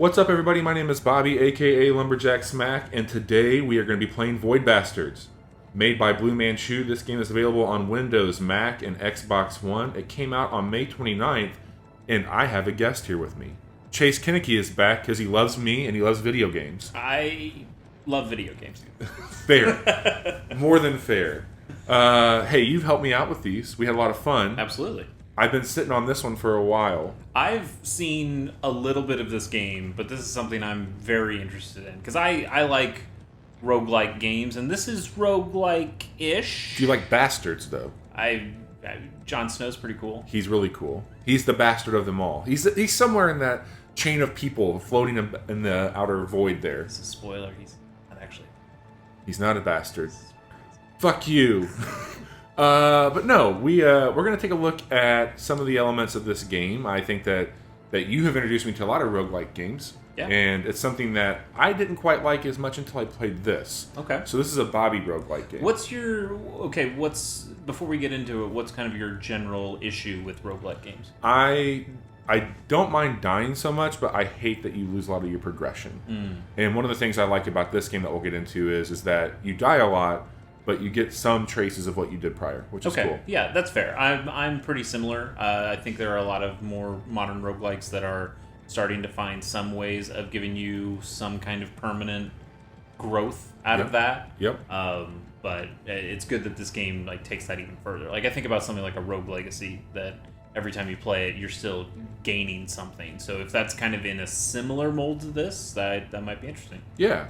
What's up, everybody? My name is Bobby, aka Lumberjacksmack, and today we are going to be playing Void Bastards. Made by Blue Manchu, this game is available on Windows, Mac, and Xbox One. It came out on May 29th, and I have a guest here with me. Chase Koeneke is back because he loves me and he loves video games. I love video games. Fair. More than fair. Hey, you've helped me out with these. We had a lot of fun. Absolutely. I've been sitting on this one for a while. I've seen a little bit of this game, but this is something I'm very interested in. Because I like roguelike games, and this is roguelike-ish. Do you like Bastards, though? Jon Snow's pretty cool. He's really cool. He's the bastard of them all. He's somewhere in that chain of people floating in the outer void there. It's a spoiler. He's not actually. He's not a bastard. Fuck you. But no, we're going to take a look at some of the elements of this game. I think that you have introduced me to a lot of roguelike games. Yeah. And it's something that I didn't quite like as much until I played this. Okay. So this is a Bobby roguelike game. Before we get into it, what's kind of your general issue with roguelike games? I don't mind dying so much, but I hate that you lose a lot of your progression. And one of the things I like about this game that we'll get into is that you die a lot, but you get some traces of what you did prior, which is cool. Yeah, that's fair. I'm pretty similar. I think there are a lot of more modern roguelikes that are starting to find some ways of giving you some kind of permanent growth out of that. Yep. But it's good that this game takes that even further. I think about something like a Rogue Legacy that every time you play it, you're still gaining something. So if that's kind of in a similar mold to this, that might be interesting. Yeah.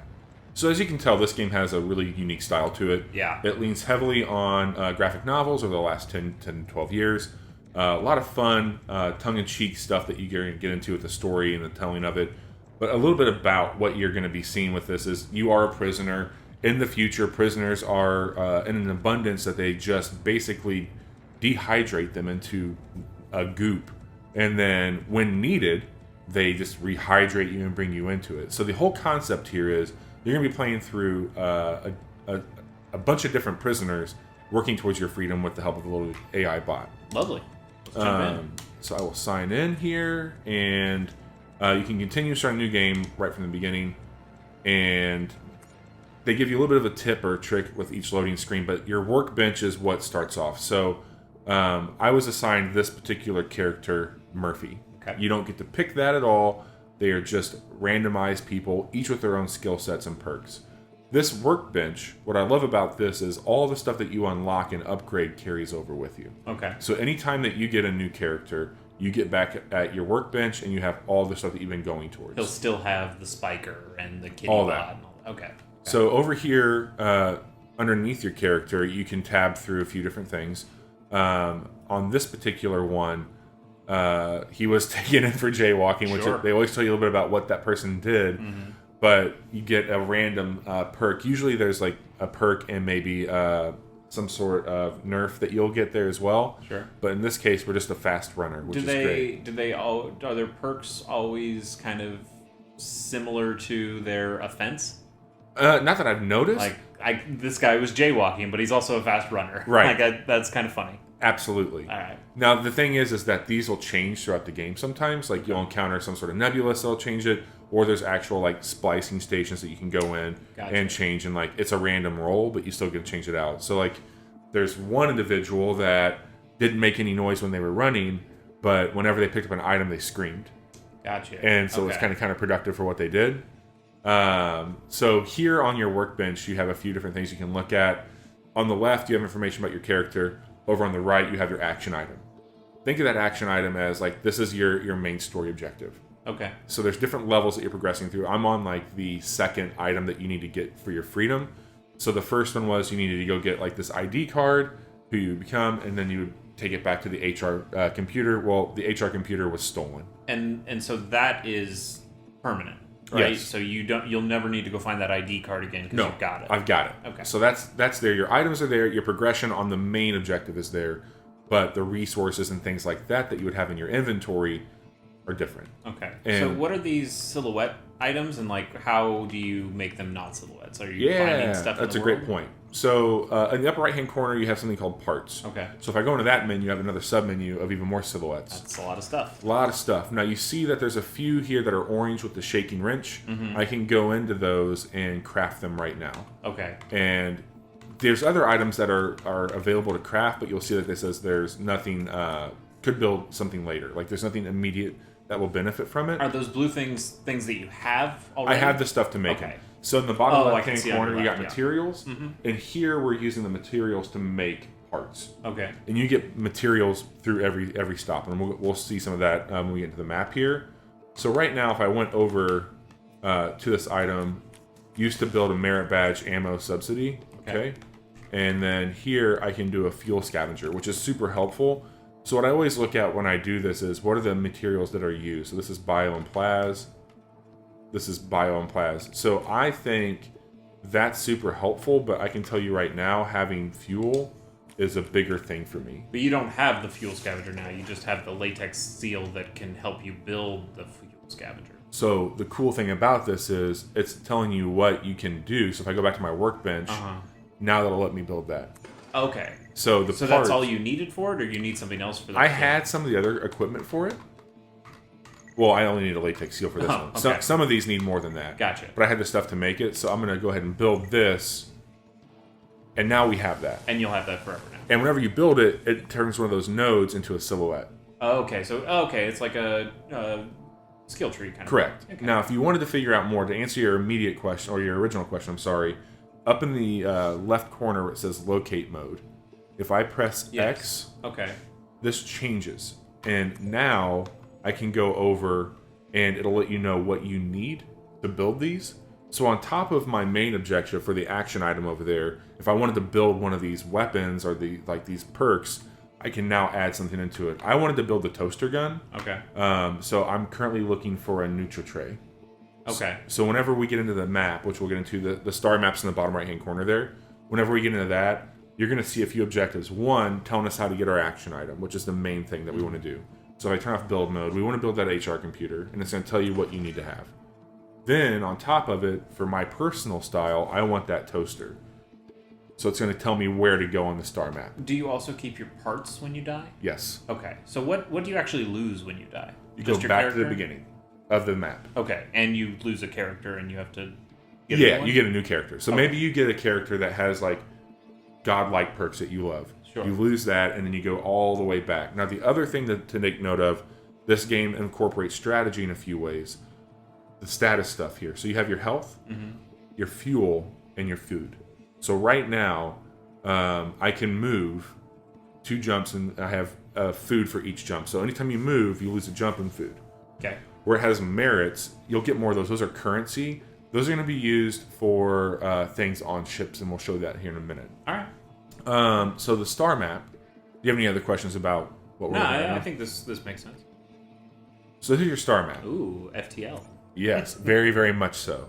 So as you can tell, this game has a really unique style to it. Yeah. It leans heavily on graphic novels over the last 10, 12 years. A lot of fun, tongue-in-cheek stuff that you're going to get into with the story and the telling of it. But a little bit about what you're going to be seeing with this is you are a prisoner. In the future, prisoners are in an abundance that they just basically dehydrate them into a goop. And then when needed, they just rehydrate you and bring you into it. So the whole concept here is you're going to be playing through a bunch of different prisoners working towards your freedom with the help of a little AI bot. Lovely. Let's jump in. So I will sign in here, and you can continue starting a new game right from the beginning. And they give you a little bit of a tip or a trick with each loading screen, but your workbench is what starts off. So I was assigned this particular character, Murphy. Okay. You don't get to pick that at all. They are just randomized people, each with their own skill sets and perks. This workbench, what I love about this is all the stuff that you unlock and upgrade carries over with you. Okay. So anytime that you get a new character, you get back at your workbench and you have all the stuff that you've been going towards. He'll still have the spiker and the kitty All bot that. and all that. Okay. So over here, underneath your character, you can tab through a few different things. On this particular one, he was taken in for jaywalking, which they always tell you a little bit about what that person did. Mm-hmm. But you get a random perk. Usually there's a perk and maybe some sort of nerf that you'll get there as well. Sure. But in this case, we're just a fast runner, which is great. Are their perks always kind of similar to their offense? Not that I've noticed. This guy was jaywalking, but he's also a fast runner. Right. That's kind of funny. Absolutely. All right. Now, the thing is that these will change throughout the game sometimes. You'll encounter some sort of nebula, so they'll change it. Or there's actual, splicing stations that you can go in and change. And, it's a random roll, but you still get to change it out. So, there's one individual that didn't make any noise when they were running, but whenever they picked up an item, they screamed. Gotcha. And so it's kind of counterproductive for what they did. So here on your workbench, you have a few different things you can look at. On the left, you have information about your character. Over on the right, you have your action item. Think of that action item as this is your main story objective. Okay. So there's different levels that you're progressing through. I'm on the second item that you need to get for your freedom. So the first one was you needed to go get this ID card, who you become, and then you would take it back to the HR computer. Well, the HR computer was stolen. And so that is permanent. Right, yes. So you'll never need to go find that ID card again because you've got it. I've got it. Okay. So that's there. Your items are there. Your progression on the main objective is there, but the resources and things like that you would have in your inventory are different. Okay. And so what are these silhouette items, and how do you make them not silhouettes? Are you finding stuff in that's the a world? great point. So in the upper right-hand corner, you have something called parts. Okay. So if I go into that menu, you have another sub-menu of even more silhouettes. That's a lot of stuff. A lot of stuff. Now you see that there's a few here that are orange with the shaking wrench. I can go into those and craft them right now. Okay. And there's other items that are available to craft, but you'll see that it says there's nothing, could build something later. Like there's nothing immediate that will benefit from it. Are those blue things that you have already? I have the stuff to make Okay. them. So in the bottom left-hand corner, you got yeah. materials. And here we're using the materials to make parts. Okay. And you get materials through every stop. And we'll see some of that when we get into the map here. So right now, if I went over to this item, used to build a merit badge ammo subsidy. Okay. And then here I can do a fuel scavenger, which is super helpful. So what I always look at when I do this is what are the materials that are used. So this is bio and plas. This is bio and plas. So I think that's super helpful, but I can tell you right now, having fuel is a bigger thing for me. But you don't have the fuel scavenger now. You just have the latex seal that can help you build the fuel scavenger. So the cool thing about this is it's telling you what you can do. So if I go back to my workbench, now that'll let me build that. Okay. So that's all you needed for it, or you need something else for that? I had some of the other equipment for it. Well, I only need a latex seal for this one. Okay. Some of these need more than that. Gotcha. But I had the stuff to make it, so I'm going to go ahead and build this. And now we have that. And you'll have that forever now. And whenever you build it, it turns one of those nodes into a silhouette. Okay, so it's like a skill tree kind of. Correct. Okay. Now, if you wanted to figure out more, to answer your immediate question, or your original question, I'm sorry, up in the left corner where it says locate mode, if I press X, this changes. And now I can go over and it'll let you know what you need to build these. So on top of my main objective for the action item over there, if I wanted to build one of these weapons or these perks, I can now add something into it. I wanted to build the toaster gun. Okay. So I'm currently looking for a neutral tray. Okay. So whenever we get into the map, which we'll get into, the star map's in the bottom right-hand corner there. Whenever we get into that, you're going to see a few objectives. One, telling us how to get our action item, which is the main thing that we want to do. So if I turn off build mode, we want to build that HR computer, and it's going to tell you what you need to have. Then, on top of it, for my personal style, I want that toaster. So it's going to tell me where to go on the star map. Do you also keep your parts when you die? Yes. Okay. So what do you actually lose when you die? You Just go your back character? to the beginning of the map. Okay. And you lose a character and you have to get a new one? You get a new character. So Okay. maybe you get a character that has, like, godlike perks that you love. Sure. You lose that, and then you go all the way back. Now, the other thing to take note of, this game incorporates strategy in a few ways. The status stuff here. So you have your health, your fuel, and your food. So right now, I can move 2 jumps, and I have food for each jump. So anytime you move, you lose a jump and food. Okay. Where it has merits, you'll get more of those. Those are currency. Those are going to be used for things on ships, and we'll show that here in a minute. All right. So the star map. Do you have any other questions about what we're looking at? I think this makes sense. So here's your star map. Ooh, FTL. Yes, very, very much so.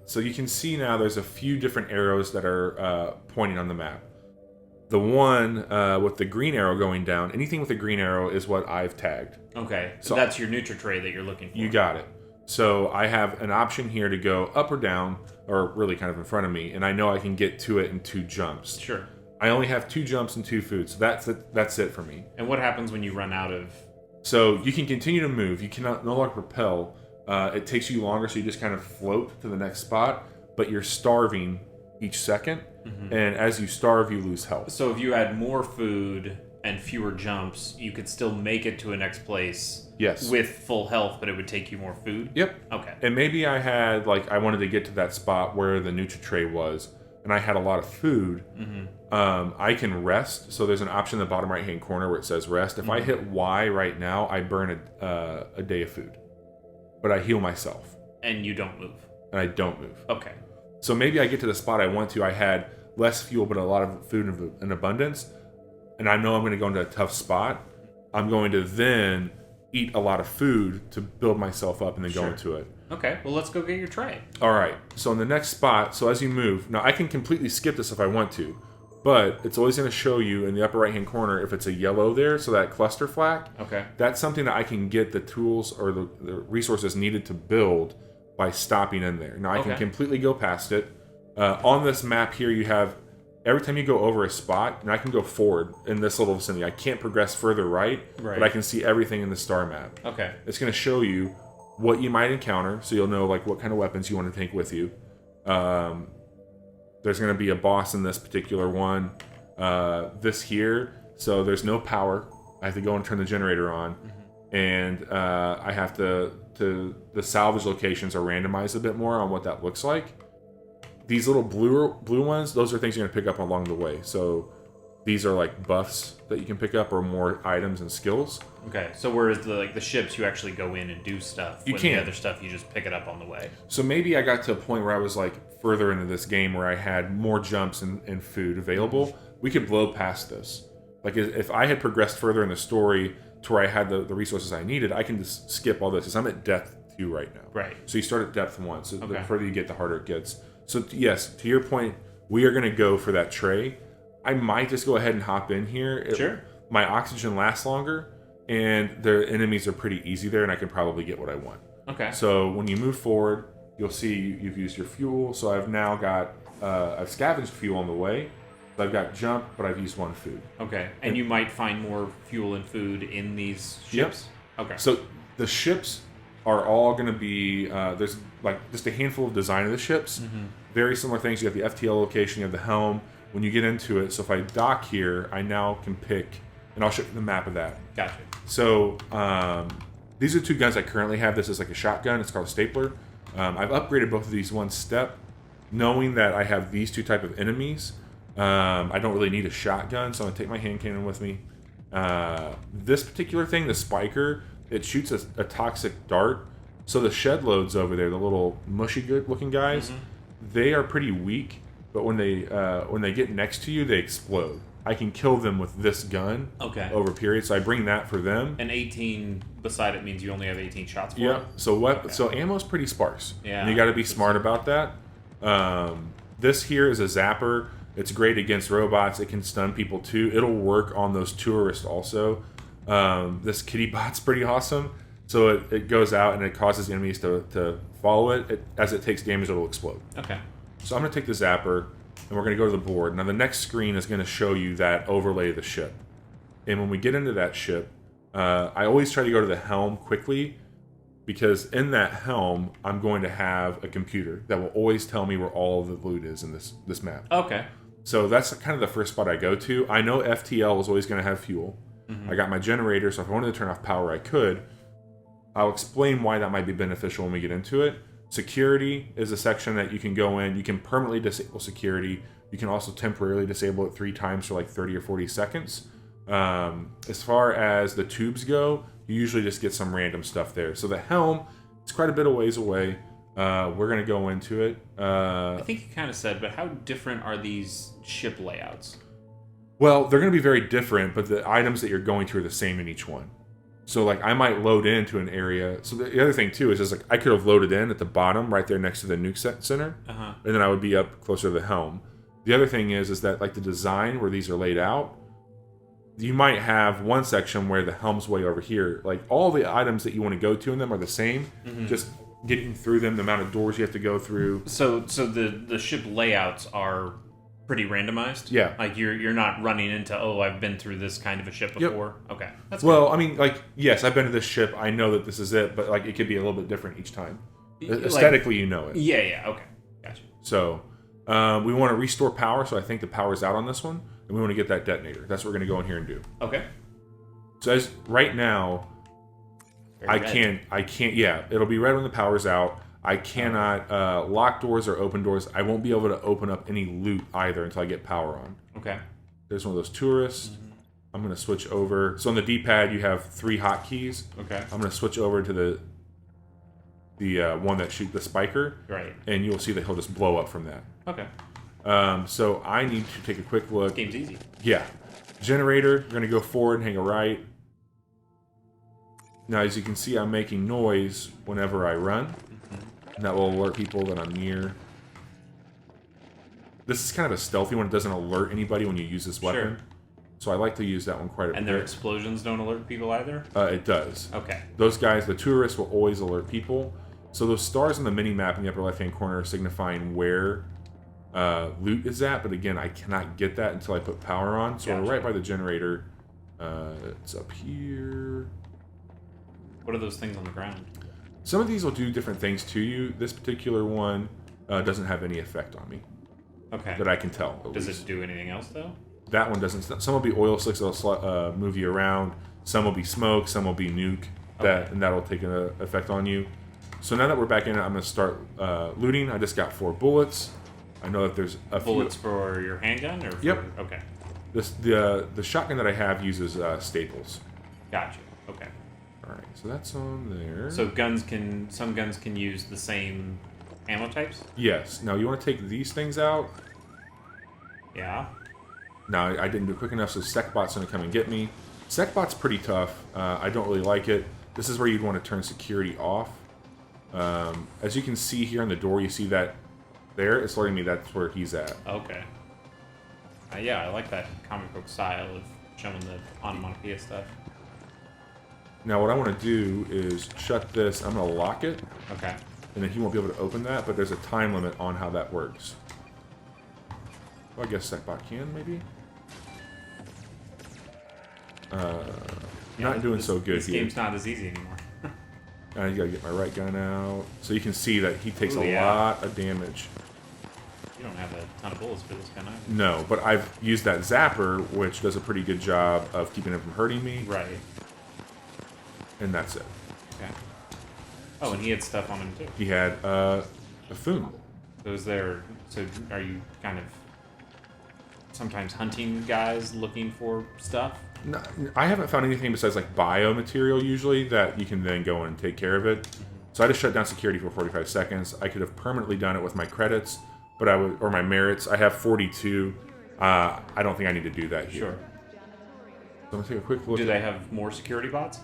So you can see now there's a few different arrows that are pointing on the map. The one with the green arrow going down, anything with a green arrow is what I've tagged. Okay, so that's your neutral tray that you're looking for. You got it. So I have an option here to go up or down, or really kind of in front of me, and I know I can get to it in 2 jumps. Sure. I only have 2 jumps and 2 food, so that's it for me. And what happens when you run out of... So you can continue to move. You cannot no longer propel. It takes you longer, so you just kind of float to the next spot, but you're starving each second, and as you starve, you lose health. So if you had more food and fewer jumps, you could still make it to a next place with full health, but it would take you more food? Yep. Okay. And maybe I had, I wanted to get to that spot where the Nutri-Tray was, and I had a lot of food. I can rest. So there's an option in the bottom right-hand corner where it says rest. If I hit Y right now, I burn a day of food. But I heal myself. And you don't move. And I don't move. Okay. So maybe I get to the spot I want to. I had less fuel, but a lot of food in abundance. And I know I'm going to go into a tough spot. I'm going to then eat a lot of food to build myself up and then go into it. Okay, well, let's go get your tray. All right. So in the next spot, so as you move, now I can completely skip this if I want to, but it's always going to show you in the upper right-hand corner if it's a yellow there, so that cluster flag. Okay. That's something that I can get the tools or the resources needed to build by stopping in there. Now I can completely go past it, On this map here, you have every time you go over a spot, and I can go forward in this little vicinity. I can't progress further right, but I can see everything in the star map. Okay. It's going to show you what you might encounter, so you'll know like what kind of weapons you want to take with you. There's going to be a boss in this particular one. This here, so there's no power. I have to go and turn the generator on, and I have to the salvage locations are randomized a bit more on what that looks like. These little blue ones, those are things you're going to pick up along the way. So these are like buffs that you can pick up or more items and skills. Okay, so whereas the ships, you actually go in and do stuff. You when can. The other stuff, you just pick it up on the way. So maybe I got to a point where I was like further into this game where I had more jumps and food available. We could blow past this. Like if I had progressed further in the story to where I had the resources I needed, I can just skip all this because I'm at depth 2 right now. Right. So you start at depth 1. So the further you get, the harder it gets. So yes, to your point, we are going to go for that tray. I might just go ahead and hop in here. Sure. My oxygen lasts longer, and the enemies are pretty easy there, and I can probably get what I want. Okay. So when you move forward, you'll see you've used your fuel. So I've now got I've scavenged fuel on the way. So I've got jump, but I've used 1 food. Okay. And you might find more fuel and food in these ships? Yep. Okay. So the ships are all going to be there's like just a handful of design of the ships. Very similar things. You have the FTL location, you have the helm. When you get into it, so if I dock here, I now can pick, and I'll show you the map of that. Gotcha. So these are 2 guns I currently have. This is like a shotgun. It's called a stapler. I've upgraded both of these 1 step, knowing that I have these 2 type of enemies. I don't really need a shotgun, so I'm going to take my hand cannon with me. This particular thing, the spiker, it shoots a toxic dart. So the shed loads over there, the little mushy good looking guys, they are pretty weak. But when they get next to you, they explode. I can kill them with this gun over periods. So I bring that for them. And 18 beside it means you only have 18 shots for it? Yeah. So ammo's pretty sparse. Yeah. And you got to be smart about that. This here is a zapper. It's great against robots. It can stun people too. It'll work on those tourists also. This kitty bot's pretty awesome. So it goes out and it causes enemies to follow it. As it takes damage, it'll explode. Okay. So I'm going to take the zapper, and we're going to go to the board. Now the next screen is going to show you that overlay of the ship. And when we get into that ship, I always try to go to the helm quickly, because in that helm, I'm going to have a computer that will always tell me where all of the loot is in this map. Okay. So that's kind of the first spot I go to. I know FTL is always going to have fuel. I got my generator, so if I wanted to turn off power, I could. I'll explain why that might be beneficial when we get into it. Security is a section that you can go in. You can permanently disable security. You can also temporarily disable it 3 times for like 30 or 40 seconds. As far as the tubes go, you usually just get some random stuff there. So the helm, it's quite a bit of ways away. We're going to go into it. I think you kind of said, but how different are these ship layouts? Well, they're going to be very different, but the items that you're going to are the same in each one. So, like, I might load into an area. So the other thing, too, is just, like, I could have loaded in at the bottom right there next to the nuke center. And then I would be up closer to the helm. The other thing is that, like, the design where these are laid out, you might have one section where the helm's way over here. Like, all the items that you want to go to in them are the same. Just getting through them, the amount of doors you have to go through. So the ship layouts are pretty randomized? Yeah. Like you're not running into, I've been through this kind of a ship before? Yep. Okay. That's well, good. I mean, like, yes, I've been to this ship. I know that this is it, but, like, it could be a little bit different each time. Aesthetically, you know it. Yeah, okay. Gotcha. So, we want to restore power, so I think the power's out on this one, and we want to get that detonator. That's what we're going to go in here and do. Okay. So, as right now, I can't, yeah, it'll be red when the power's out. I cannot lock doors or open doors. I won't be able to open up any loot either until I get power on. Okay. There's one of those tourists. I'm going to switch over. So on the D-pad, you have 3 hotkeys. Okay. I'm going to switch over to the one that shoots the spiker. Right. And you'll see that he'll just blow up from that. Okay. So I need to take a quick look. This game's easy. Yeah. Generator, you're going to go forward and hang a right. Now, as you can see, I'm making noise whenever I run. And that will alert people that I'm near. This is kind of a stealthy one. It doesn't alert anybody when you use this weapon. Sure. So I like to use that one quite a bit. And their explosions don't alert people either? It does. Okay. Those guys, the tourists, will always alert people. So those stars in the mini-map in the upper left-hand corner are signifying where loot is at, but again, I cannot get that until I put power on. So we're right by the generator. It's up here. What are those things on the ground? Some of these will do different things to you. This particular one doesn't have any effect on me. Okay. That I can tell. Does it do anything else, though? That one doesn't. Some will be oil slicks that'll move you around. Some will be smoke. Some will be nuke. And that'll take an effect on you. So now that we're back in it, I'm going to start looting. I just got 4 bullets. I know that there's a bullets for your handgun, or Yep. Okay. The shotgun that I have uses staples. Gotcha. Okay. All right, so that's on there. So some guns can use the same ammo types? Yes. Now you want to take these things out. Yeah. Now I didn't do it quick enough, so SecBot's going to come and get me. SecBot's pretty tough. I don't really like it. This is where you'd want to turn security off. As you can see here on the door, you see that there? It's letting me that's where he's at. Okay. Yeah, I like that comic book style of showing the onomatopoeia stuff. Now what I want to do is shut this. I'm going to lock it. Okay. And then he won't be able to open that, but there's a time limit on how that works. Well, I guess SecBot can, maybe? Not doing so good this here. This game's not as easy anymore. You gotta get my right gun out. So you can see that he takes a lot of damage. You don't have a ton of bullets for this gun either. No, but I've used that zapper, which does a pretty good job of keeping him from hurting me. Right. And that's it. Okay. Oh, and he had stuff on him too. He had a foon. So are you kind of sometimes hunting guys looking for stuff? No, I haven't found anything besides like biomaterial usually that you can then go in and take care of it. So I just shut down security for 45 seconds. I could have permanently done it with my credits, but or my merits. I have 42. I don't think I need to do that here. Sure. So I'm gonna take a quick look. Do they have more security bots?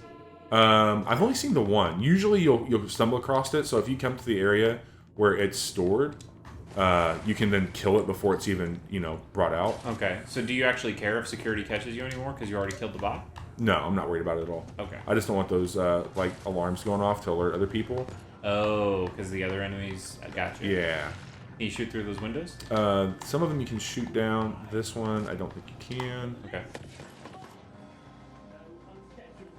I've only seen the one. Usually you'll stumble across it. So if you come to the area where it's stored, you can then kill it before it's even brought out. Okay. So do you actually care if security catches you anymore because you already killed the bot? No, I'm not worried about it at all. Okay. I just don't want those like alarms going off to alert other people. Oh, because the other enemies. I got you. Yeah. Can you shoot through those windows? Some of them you can shoot down. This one, I don't think you can. Okay.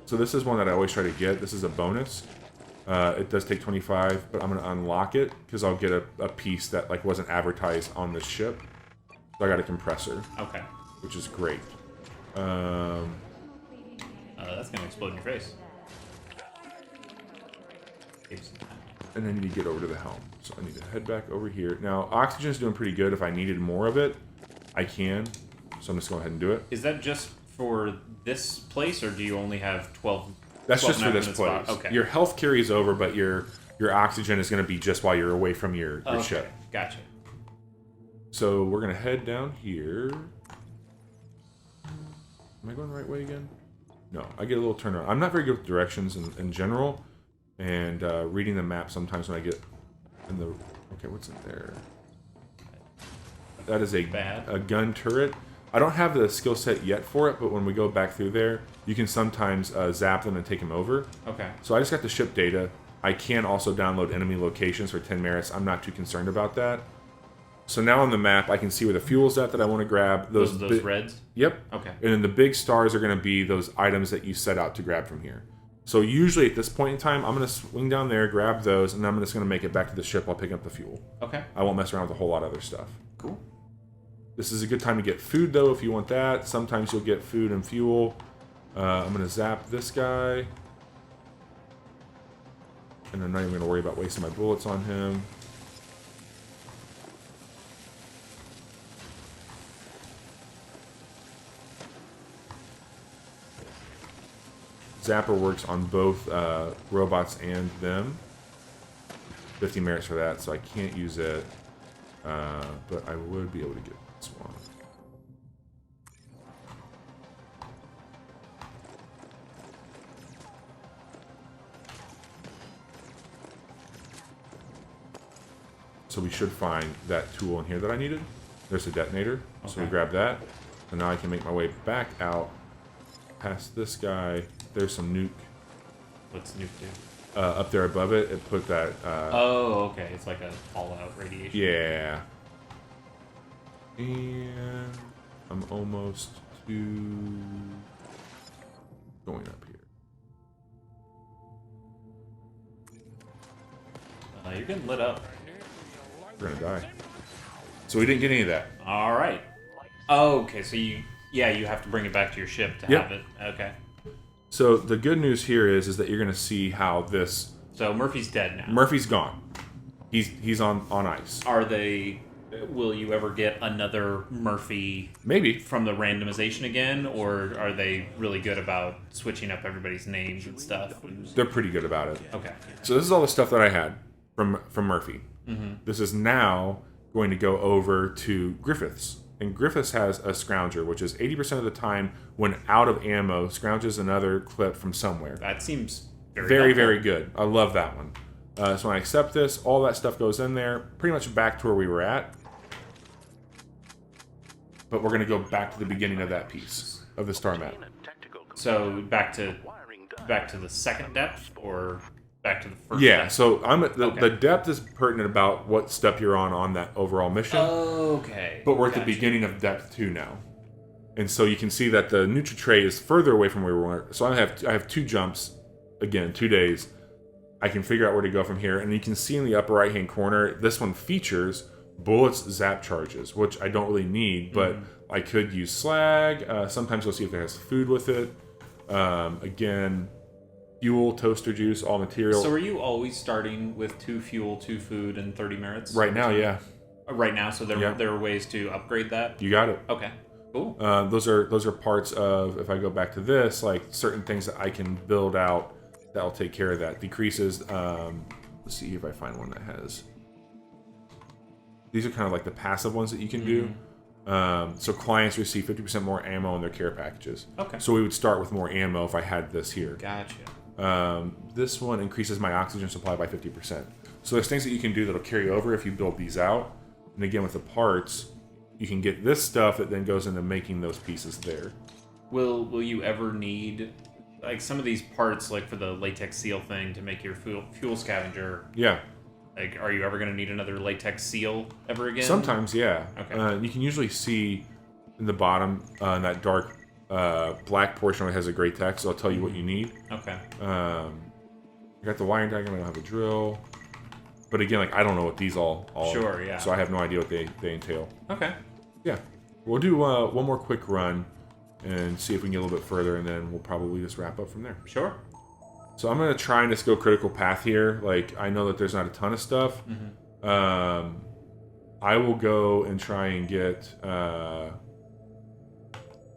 So this is one that I always try to get. This is a bonus. It does take 25, but I'm going to unlock it because I'll get a piece that like wasn't advertised on the ship. So I got a compressor. Okay. Which is great. That's going to explode in your face. And I need to get over to the helm. So I need to head back over here. Now, oxygen is doing pretty good. If I needed more of it, I can. So I'm just going to go ahead and do it. Is that just for this place, or do you only have 12? That's 12 just for this place. Spot? Okay. Your health carries over, but your oxygen is going to be just while you're away from your ship. Gotcha. So we're going to head down here. Am I going the right way again? No, I get a little turnaround. I'm not very good with directions in general, and reading the map sometimes when I get in the... Okay, what's in there? That is a gun turret. I don't have the skill set yet for it, but when we go back through there, you can sometimes zap them and take them over. Okay. So I just got the ship data. I can also download enemy locations for 10 merits. I'm not too concerned about that. So now on the map, I can see where the fuel's at that I want to grab. Those reds? Yep. Okay. And then the big stars are going to be those items that you set out to grab from here. So usually at this point in time, I'm going to swing down there, grab those, and I'm just going to make it back to the ship while picking up the fuel. Okay. I won't mess around with a whole lot of other stuff. Cool. This is a good time to get food, though, if you want that. Sometimes you'll get food and fuel. I'm going to zap this guy. And I'm not even going to worry about wasting my bullets on him. Zapper works on both robots and them. 50 merits for that, so I can't use it. But I would be able to get this one. So we should find that tool in here that I needed. There's a detonator, so we grab that. And now I can make my way back out past this guy. There's some nuke. What's nuke do? Up there above it, it put that... oh, okay. It's like a fallout radiation. Yeah. And I'm almost to going up here. You're getting lit up. We're gonna die. So we didn't get any of that. All right. Oh, okay. So you have to bring it back to your ship to have it. Okay. So the good news here is that you're gonna see how this. So Murphy's dead now. Murphy's gone. He's on ice. Are they? Will you ever get another Murphy? Maybe from the randomization again, or are they really good about switching up everybody's names and stuff? They're pretty good about it. Okay. So this is all the stuff that I had from Murphy. Mm-hmm. This is now going to go over to Griffiths. And Griffiths has a Scrounger, which is 80% of the time when out of ammo, scrounges another clip from somewhere. That seems very, very good. I love that one. So when I accept this, all that stuff goes in there, pretty much back to where we were at. But we're going to go back to the beginning of that piece of the star map. So back to the second depth, or back to the first? Yeah. Depth? So the depth is pertinent about what step you're on that overall mission. Okay. But we're at the beginning of depth 2 now, and so you can see that the neutral tray is further away from where we were. So I have 2 jumps, again 2 days. I can figure out where to go from here, and you can see in the upper right hand corner, this one features bullets zap charges, which I don't really need, but I could use slag. Sometimes we'll see if it has food with it. Again, fuel, toaster juice, all material. So are you always starting with 2 fuel, 2 food, and 30 merits? Right now, yeah. Right now, so there are ways to upgrade that? You got it. Okay, cool. Those are parts of, if I go back to this, like certain things that I can build out that'll take care of that. Decreases, let's see if I find one that has... These are kind of like the passive ones that you can do. So clients receive 50% more ammo in their care packages. Okay. So we would start with more ammo if I had this here. Gotcha. This one increases my oxygen supply by 50%. So there's things that you can do that'll carry over if you build these out. And again, with the parts, you can get this stuff that then goes into making those pieces there. Will you ever need, like, some of these parts, like for the latex seal thing to make your fuel scavenger? Yeah. Like, are you ever going to need another latex seal ever again? Sometimes, yeah. Okay. You can usually see in the bottom, in that dark black portion where it has a gray text, so I'll tell you what you need. Okay. I got the wiring diagram, I don't have a drill. But again, like, I don't know what these all Sure, yeah. So I have no idea what they entail. Okay. Yeah. We'll do one more quick run and see if we can get a little bit further, and then we'll probably just wrap up from there. Sure. So I'm going to try and just go critical path here. Like, I know that there's not a ton of stuff. I will go and try and get...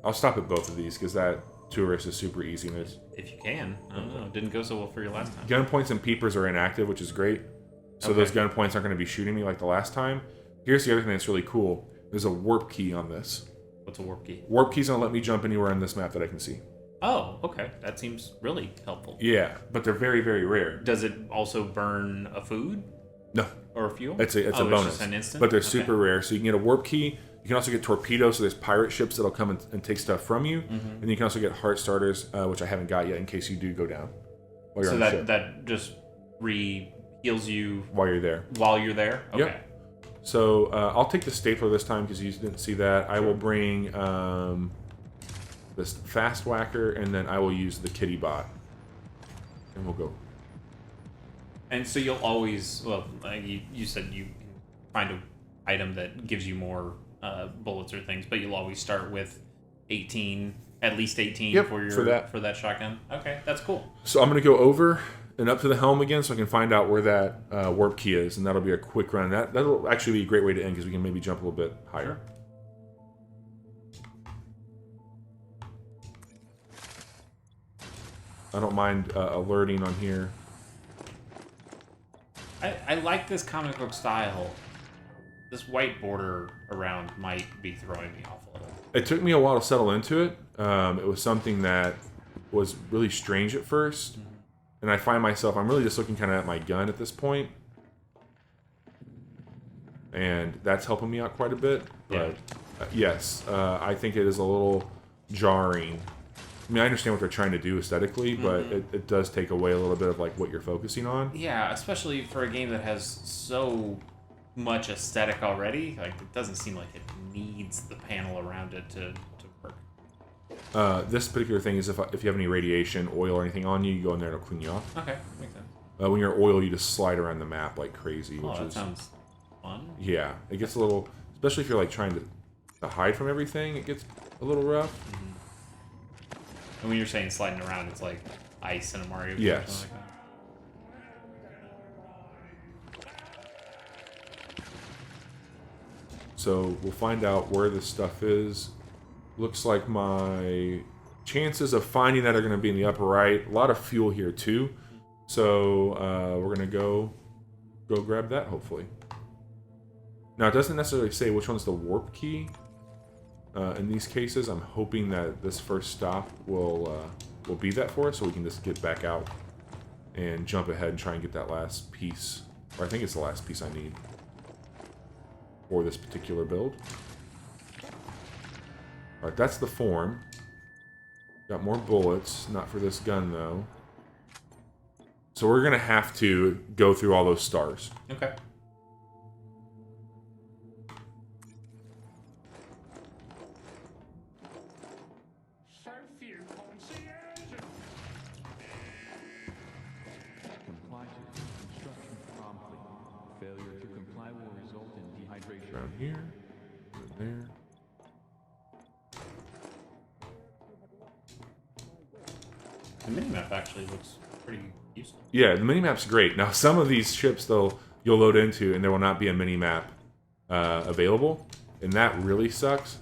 I'll stop at both of these, because that tourist is super easy. And if you can. I don't know. It didn't go so well for you last time. Gun points and peepers are inactive, which is great. So those gun points aren't going to be shooting me like the last time. Here's the other thing that's really cool. There's a warp key on this. What's a warp key? Warp key's going to let me jump anywhere on this map that I can see. Oh, okay. That seems really helpful. Yeah, but they're very, very rare. Does it also burn a food? No. Or a fuel? It's a bonus. It's just an instant? But they're super rare. So you can get a warp key. You can also get torpedoes, so there's pirate ships that'll come and take stuff from you. And you can also get heart starters, which I haven't got yet, in case you do go down. While you're so on the ship. that just heals you while you're there. While you're there? Okay. Yep. So I'll take the stapler this time because you didn't see that. I will bring this fast whacker, and then I will use the kitty bot. And we'll go. And so you'll always, well, you said you can find an item that gives you more bullets or things, but you'll always start with 18, at least 18 for that shotgun. Okay, that's cool. So I'm going to go over and up to the helm again so I can find out where that warp key is, and that'll be a quick run. That'll actually be a great way to end because we can maybe jump a little bit higher. I don't mind alerting on here. I like this comic book style. This white border around might be throwing me off a little. It took me a while to settle into it. It was something that was really strange at first. And I find myself, I'm really just looking kind of at my gun at this point. And that's helping me out quite a bit. But yes, I think it is a little jarring. I mean, I understand what they're trying to do aesthetically, but it does take away a little bit of like what you're focusing on. Yeah, especially for a game that has so much aesthetic already. Like, it doesn't seem like it needs the panel around it to work. This particular thing is if you have any radiation, oil, or anything on you, you go in there and it'll clean you off. Okay, makes sense. When you're oil, you just slide around the map like crazy. Oh, that sounds fun. Yeah, it gets a little, especially if you're like trying to hide from everything, it gets a little rough. Mm-hmm. And when you're saying sliding around, it's like ice in a Mario game yes. or something like that. So we'll find out where this stuff is. Looks like my chances of finding that are going to be in the upper right. A lot of fuel here too. So we're going to go grab that, hopefully. Now, it doesn't necessarily say which one's the warp key. In these cases, I'm hoping that this first stop will be that for us, so we can just get back out and jump ahead and try and get that last piece. Or I think it's the last piece I need for this particular build. Alright, that's the form. Got more bullets. Not for this gun, though. So we're going to have to go through all those stars. Okay. Around here, there. The minimap actually looks pretty useful. Yeah, the minimap's great. Now, some of these ships, though, you'll load into, and there will not be a minimap available, and that really sucks.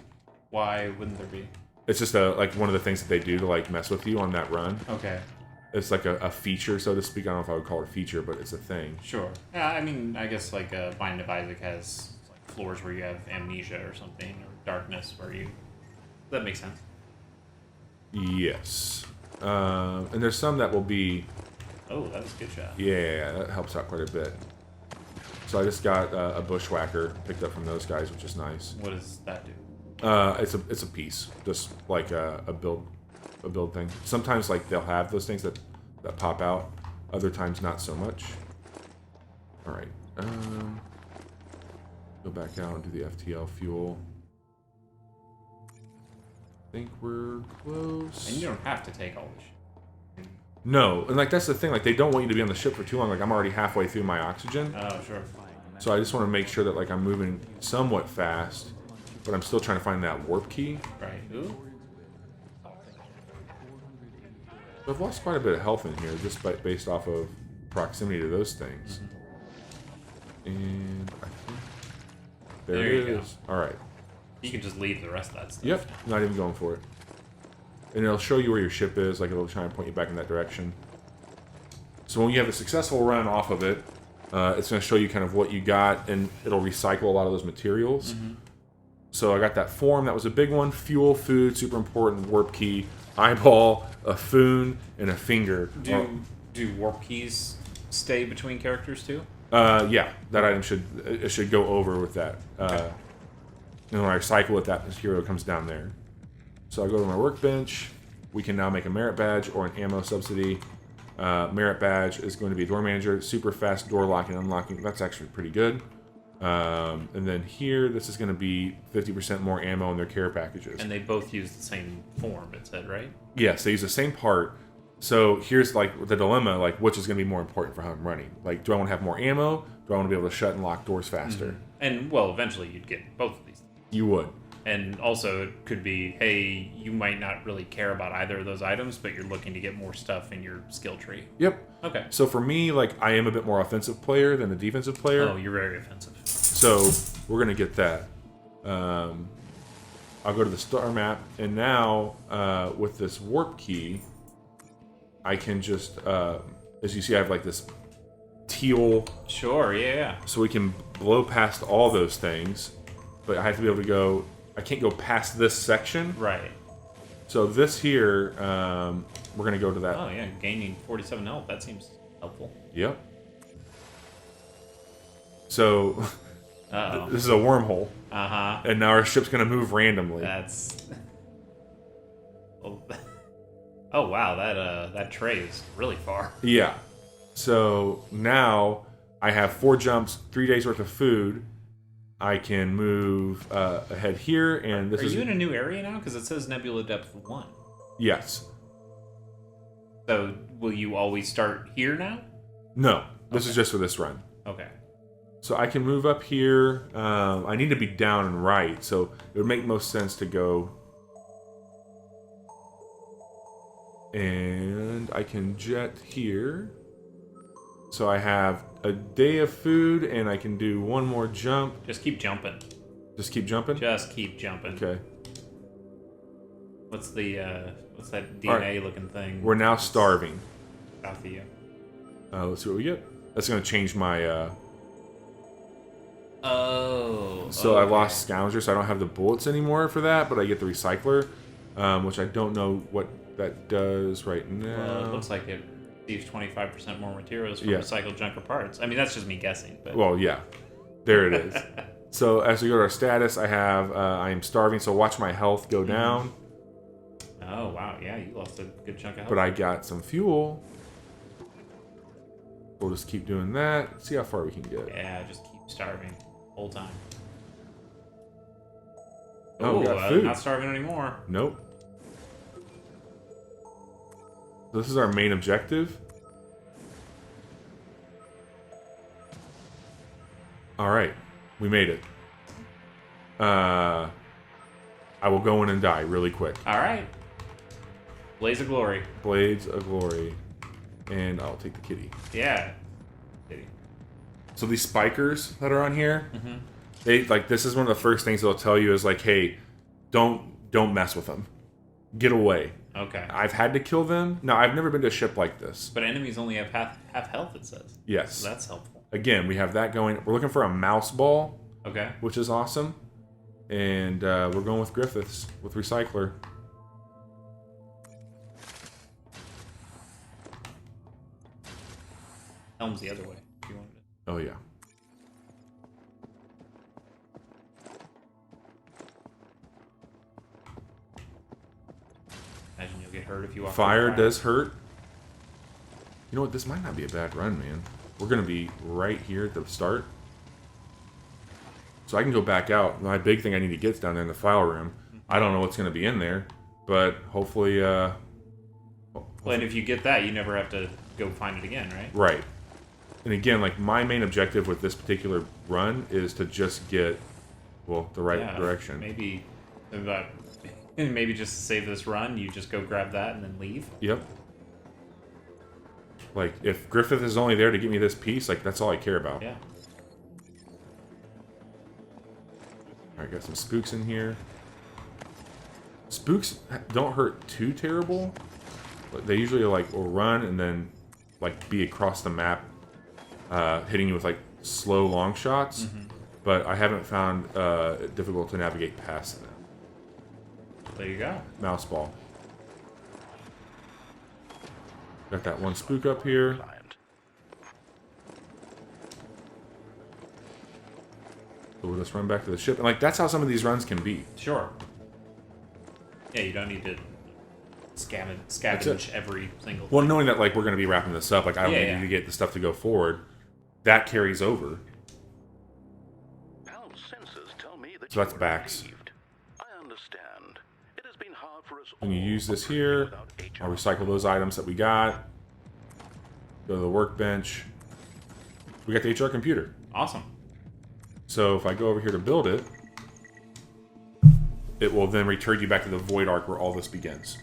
Why wouldn't there be? It's just like one of the things that they do to like mess with you on that run. Okay. It's like a feature, so to speak. I don't know if I would call it a feature, but it's a thing. Sure. Yeah, I mean, I guess like Binding of Isaac has like floors where you have amnesia or something, or darkness where you. That makes sense. Yes. And there's some that will be. Oh, that was a good shot. Yeah, that helps out quite a bit. So I just got a bushwhacker picked up from those guys, which is nice. What does that do? It's a piece, just like a build thing. Sometimes like they'll have those things that pop out. Other times not so much. All right. Go back out and do the FTL fuel. I think we're close. And you don't have to take all the shit. No, and like that's the thing. Like they don't want you to be on the ship for too long. Like I'm already halfway through my oxygen. Oh, sure. So I just want to make sure that like I'm moving somewhat fast, but I'm still trying to find that warp key. Right. Ooh. So I've lost quite a bit of health in here just based off of proximity to those things. Mm-hmm. And I think there it is. All right. You can just leave the rest of that stuff. Yep. Not even going for it. And it'll show you where your ship is. Like it'll try and point you back in that direction. So when you have a successful run off of it, it's going to show you kind of what you got, and it'll recycle a lot of those materials. Mm-hmm. So I got that form. That was a big one. Fuel, food, super important. Warp key, eyeball, a foon, and a finger. Do warp keys stay between characters too? Yeah, that item should go over with that. Okay. And when I cycle it, that material comes down there. So I go to my workbench. We can now make a merit badge or an ammo subsidy. Merit badge is going to be door manager, super fast door locking and unlocking. That's actually pretty good. And then here, this is going to be 50% more ammo in their care packages. And they both use the same form, it said, right? Yes, they use the same part. So here's like the dilemma, like which is going to be more important for how I'm running. Like, do I want to have more ammo? Do I want to be able to shut and lock doors faster? Mm-hmm. And, well, eventually you'd get both of these. You would. And also it could be, hey, you might not really care about either of those items, but you're looking to get more stuff in your skill tree. Yep. Okay. So for me, like, I am a bit more offensive player than a defensive player. Oh, you're very offensive. So we're going to get that. I'll go to the star map, and now with this warp key, I can just, as you see, I have like this teal. Sure, yeah. So we can blow past all those things, but I have to be able to go. I can't go past this section. Right. So this here, we're going to go to that. Oh, yeah, gaining 47 health. That seems helpful. Yep. So this is a wormhole. Uh-huh. And now our ship's going to move randomly. That's... Oh, wow, that tray is really far. Yeah. So now I have 4 jumps, 3 days worth of food. I can move ahead here, and this Are is... you in a new area now? Because it says Nebula Depth 1. Yes. So, will you always start here now? No. This is just for this run. Okay. So I can move up here. I need to be down and right, so it would make most sense to go... And I can jet here. So I have a day of food, and I can do 1 more jump. Just keep jumping. Just keep jumping? Just keep jumping. Okay. What's that DNA looking thing? We're now starving. South of you. Let's see what we get. That's going to change my... So I lost Scavenger, so I don't have the bullets anymore for that, but I get the Recycler, which I don't know what that does right now. Well, it looks like it receives 25% more materials from Yeah. recycled junk or parts. I mean, that's just me guessing. But Well, yeah. There it is. So as we go to our status, I have I am starving, so watch my health go down. Oh, wow. Yeah, you lost a good chunk of health. But I got some fuel. We'll just keep doing that. See how far we can get. Yeah, just keep starving. Whole time. Oh, we got food. Not starving anymore. Nope. This is our main objective. Alright. We made it. I will go in and die really quick. Alright. Blaze of Glory. Blades of Glory. And I'll take the kitty. Yeah. Kitty. So these spikers that are on here, Mm-hmm. they like this is one of the first things they'll tell you is like, hey, don't mess with them. Get away. Okay. I've had to kill them. No, I've never been to a ship like this. But enemies only have half health, it says. Yes. So that's helpful. Again, we have that going. We're looking for a mouse ball, Okay. which is awesome. And we're going with Griffiths, with Recycler. Helm's the other way, if you wanted it. Oh, yeah. Imagine you'll get hurt if you walk Fire on does hurt. You know what? This might not be a bad run, man. We're going to be right here at the start. So I can go back out. My big thing I need to get is down there in the file room. I don't know what's going to be in there, but hopefully... Well, and if you get that, you never have to go find it again, right? Right. And again, like, my main objective with this particular run is to just get, well, the right direction. Maybe just to save this run, you just go grab that and then leave. Yep. Like, if Griffith is only there to give me this piece, like, that's all I care about. Yeah. Alright, got some spooks in here. Spooks don't hurt too terrible, but they usually, like, will run and then, like, be across the map, hitting you with, like, slow long shots. Mm-hmm. But I haven't found it difficult to navigate past them. There you go. Mouse ball. Got that one spook up here. So we'll just run back to the ship. And, like, that's how some of these runs can be. Sure. Yeah, you don't need to scavenge every single thing. Well, knowing that, like, we're going to be wrapping this up, like, I don't need to get the stuff to go forward. That carries over. So that's backs. When you use this here, I'll recycle those items that we got. Go to the workbench. We got the HR computer. Awesome. So if I go over here to build it, it will then return you back to the void arc where all this begins.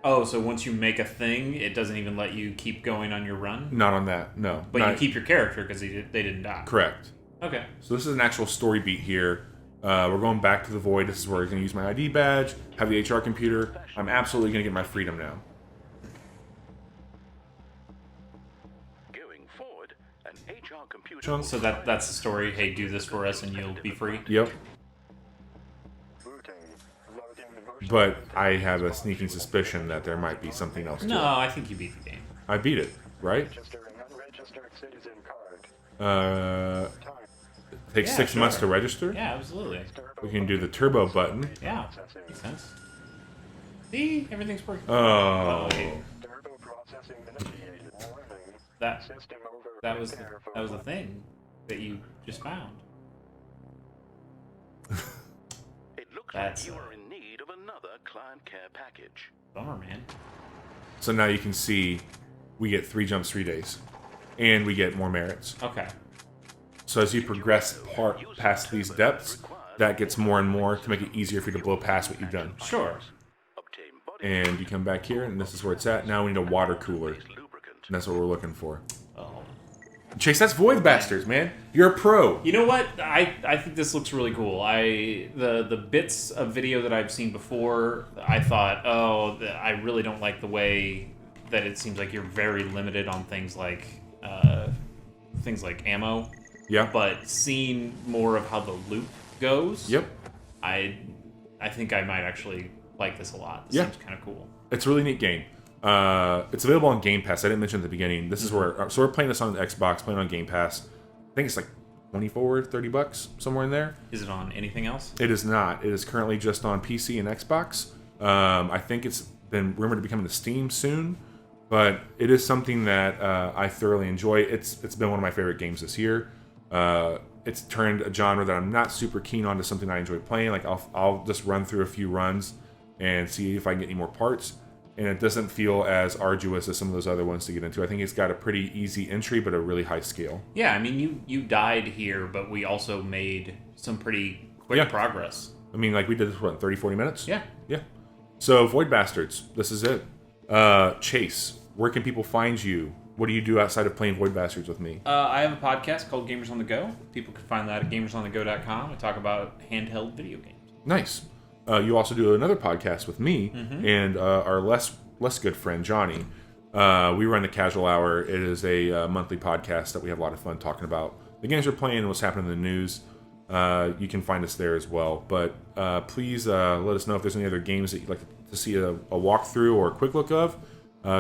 Oh, so once you make a thing, it doesn't even let you keep going on your run? Not on that, no. But you keep your character because they didn't die. Correct. Okay. So this is an actual story beat here. We're going back to the void. This is where I'm going to use my ID badge, have the HR computer. I'm absolutely going to get my freedom now. Going forward, an HR computer. Chunk. So that's the story. Hey, do this for us and you'll be free? Yep. But I have a sneaking suspicion that there might be something else to No, it. I think you beat the game. I beat it, right? It takes 6 months to register. Yeah, absolutely. We can do the turbo button. Yeah, makes sense. See, everything's working. Oh. That that was the thing that you just found. It looks That's like you are in need of another client care package. bummer, man. So now you can see we get 3 jumps 3 days. And we get more merits. Okay. So as you progress past these depths, that gets more and more to make it easier for you to blow past what you've done. Sure. Obtain body And you come back here, and this is where it's at. Now we need a water cooler. And lubricant. that's what we're looking for. Oh. Chase, that's Void Bastards, man. You're a pro. You know what? I think this looks really cool. The bits of video that I've seen before, I thought, I really don't like the way that it seems like you're very limited on things like ammo. Yeah. But seeing more of how the loop goes, Yep. I think I might actually like this a lot. This Yeah. seems kind of cool. It's a really neat game. It's available on Game Pass. I didn't mention at the beginning. This is where... So we're playing this on the Xbox, playing on Game Pass. I think it's like $24, $30, somewhere in there. Is it on anything else? It is not. It is currently just on PC and Xbox. I think it's been rumored to be coming to Steam soon. But it is something that I thoroughly enjoy. It's been one of my favorite games this year. It's turned a genre that I'm not super keen on to something I enjoy playing. Like I'll just run through a few runs and see if I can get any more parts. And it doesn't feel as arduous as some of those other ones to get into. I think it's got a pretty easy entry, but a really high scale. Yeah, I mean, you died here, but we also made some pretty quick progress. I mean, like we did this, what, 30, 40 minutes? Yeah. Yeah. So, Void Bastards, this is it. Chase, where can people find you? What do you do outside of playing Void Bastards with me? I have a podcast called Gamers on the Go. People can find that at gamersonthego.com. I talk about handheld video games. Nice. You also do another podcast with me and our less good friend, Johnny. We run the Casual Hour. It is a monthly podcast that we have a lot of fun talking about the games we're playing and what's happening in the news. You can find us there as well. But please let us know if there's any other games that you'd like to see a walkthrough or a quick look of.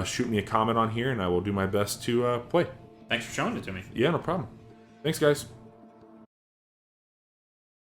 Shoot me a comment on here, and I will do my best to play. Thanks for showing it to me. Yeah, no problem. Thanks, guys.